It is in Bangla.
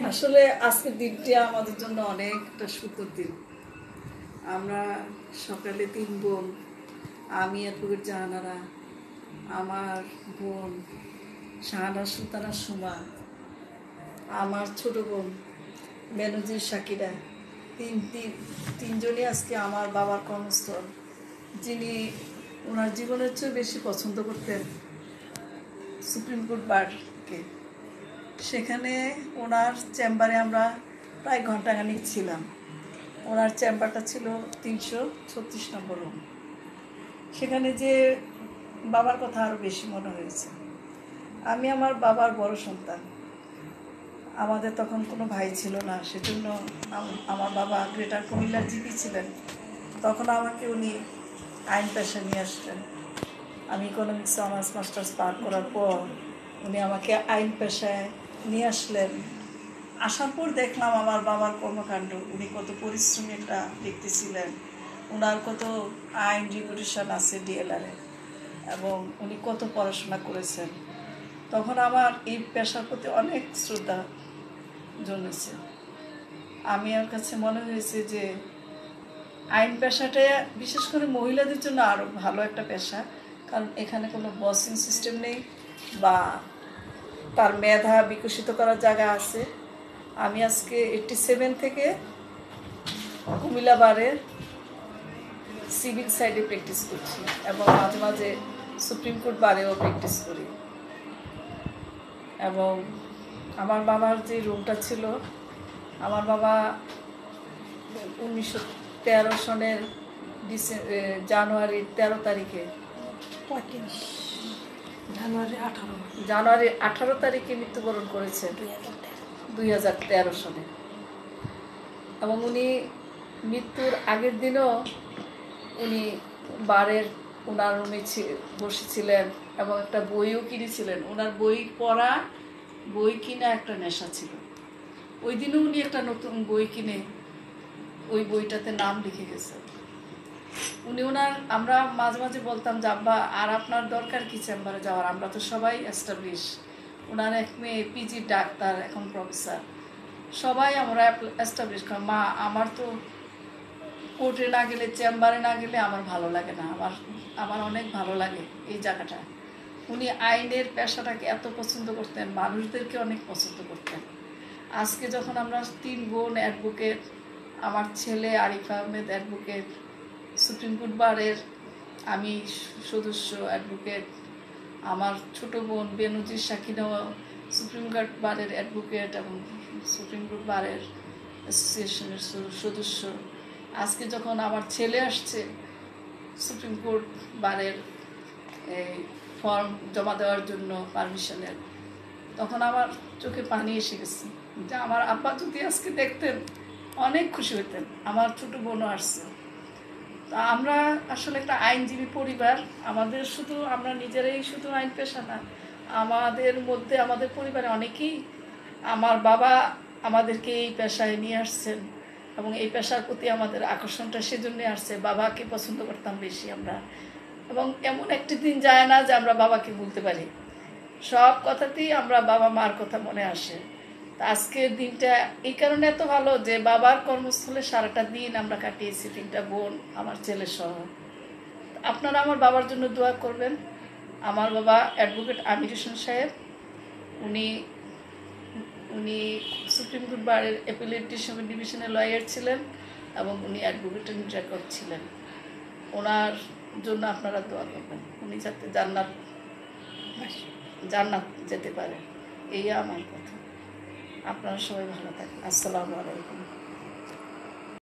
আসলে আজকের দিনটি আমাদের জন্য অনেকটা সুন্দর দিন। আমরা সকালে 3 বোন, আমি অ্যাডভোকেট জাহানারা, আমার বোন শাহানা সুলতানা সুমা, আমার ছোট বোন বেনজির শাকিরা, তিনজনই আজকে আমার বাবার কর্মস্থল, যিনি ওনার জীবনের চেয়ে বেশি পছন্দ করতেন সুপ্রিম কোর্ট বারকে। সেখানে ওনার চেম্বারে আমরা প্রায় ঘণ্টাখানিক ছিলাম। ওনার চেম্বারটা ছিল 336 নম্বর রুম। সেখানে যে বাবার কথা আরও বেশি মনে হয়েছে। আমি আমার বাবার বড় সন্তান, আমাদের তখন কোনো ভাই ছিল না, সেজন্য আমার বাবা গ্রেটার কুমিল্লার জিপি ছিলেন। তখন আমাকে উনি আইন পেশায় নিয়ে আসলেন। আমি ইকোনমিক্স অনার্স মাস্টার্স পার করার পর উনি আমাকে আইন পেশায় নিয়ে আসলেন। আসার পর দেখলাম আমার বাবার কর্মকাণ্ড, উনি কত পরিশ্রমী একটা ব্যক্তি ছিলেন, ওনার কত আইন রিপুটেশন আছে ডিএলআরে, এবং উনি কত পড়াশোনা করেছেন। তখন আমার এই পেশার প্রতি অনেক শ্রদ্ধা জন্মেছে। আমি আমার কাছে মনে হয়েছে যে আইন পেশাটা বিশেষ করে মহিলাদের জন্য আরও ভালো একটা পেশা, কারণ এখানে কোনো বসিং সিস্টেম নেই বা তার মেধা বিকশিত করার জায়গা আছে। আমি আজকে 87 থেকে কুমিল্লা বারের সিভিল সাইডে প্র্যাকটিস করছি এবং মাঝে মাঝে সুপ্রিম কোর্ট বারেও প্র্যাকটিস করি। এবং আমার বাবার যে রুমটা ছিল, আমার বাবা 1913 সনের জানুয়ারির 13 তারিখে জানুয়ারি 18 তারিখে মৃত্যুবরণ করেছেন 2013 সনে। এবং উনি মৃত্যুর আগের দিনও উনি বারের ওনার রুমে বসেছিলেন এবং একটা বইও কিনেছিলেন। ওনার বই কিনা একটা নেশা ছিল। ওই দিনও উনি একটা নতুন বই কিনে ওই বইটাতে নাম লিখে গেছে। আমরা মাঝে মাঝে বলতাম যে আব্বা, আর আপনার দরকার কি চেম্বারে যাওয়ার, আমরা তো সবাই এস্টাবলিশ। ওনার এক মেয়ে পিজি ডাক্তার, এখন প্রফেসর, সবাই আমরা এস্টাবলিশ। মা, আমার তো কোর্টে না গেলে, চেম্বারে না গেলে আমার ভালো লাগে না, আমার অনেক ভালো লাগে এই জায়গাটা। উনি আইনের পেশাটাকে এত পছন্দ করতেন, মানুষদেরকে অনেক পছন্দ করতেন। আজকে যখন আমরা 3 বোন অ্যাডভোকেট, আমার ছেলে Arif Ahmed advocate, supreme court বারের আমি সদস্য অ্যাডভোকেট, আমার ছোট বোন বেনজির শাকিনা সুপ্রিম কোর্ট বারের অ্যাডভোকেট এবং সুপ্রিম কোর্ট বারের অ্যাসোসিয়েশনের সদস্য, আজকে যখন আমার ছেলে আসছে সুপ্রিম কোর্ট বারের এই ফর্ম জমা দেওয়ার জন্য পারমিশনের, তখন আমার চোখে পানি এসে গেছে যে আমার আব্বা যদি আজকে দেখতেন অনেক খুশি হতেন। আমার ছোট বোনও আসছে। তা আমরা আসলে একটা আইনজীবী পরিবার। আমরা নিজেরাই শুধু আইন পেশা না, আমাদের মধ্যে, আমাদের পরিবারে অনেকেই, আমার বাবা আমাদেরকে এই পেশায় নিয়ে আসছেন এবং এই পেশার প্রতি আমাদের আকর্ষণটা সেজন্যই আসছে। বাবাকে পছন্দ করতাম বেশি আমরা, এবং এমন একটি দিন যায় না যে আমরা বাবাকে ভুলতে পারি। সব কথাতেই আমরা বাবা মার কথা মনে আসে। আজকের দিনটা এই কারণে এত ভালো যে বাবার কর্মস্থলে সারাটা দিন আমরা কাটিয়েছি, 3টা বোন, আমার ছেলে সহ। আপনারা আমার বাবার জন্য দোয়া করবেন। আমার বাবা অ্যাডভোকেট আমির হোসেন সাহেব, উনি সুপ্রিম কোর্ট বারের অ্যাপিলেট ডিভিশনের লয়ার ছিলেন এবং উনি অ্যাডভোকেট ইন রেকর্ড ছিলেন। ওনার জন্য আপনারা দোয়া করবেন, উনি যাতে জান্নাত যেতে পারে। এই আমার কথা। আপনারা সবাই ভালো থাকবেন। আসসালামু আলাইকুম।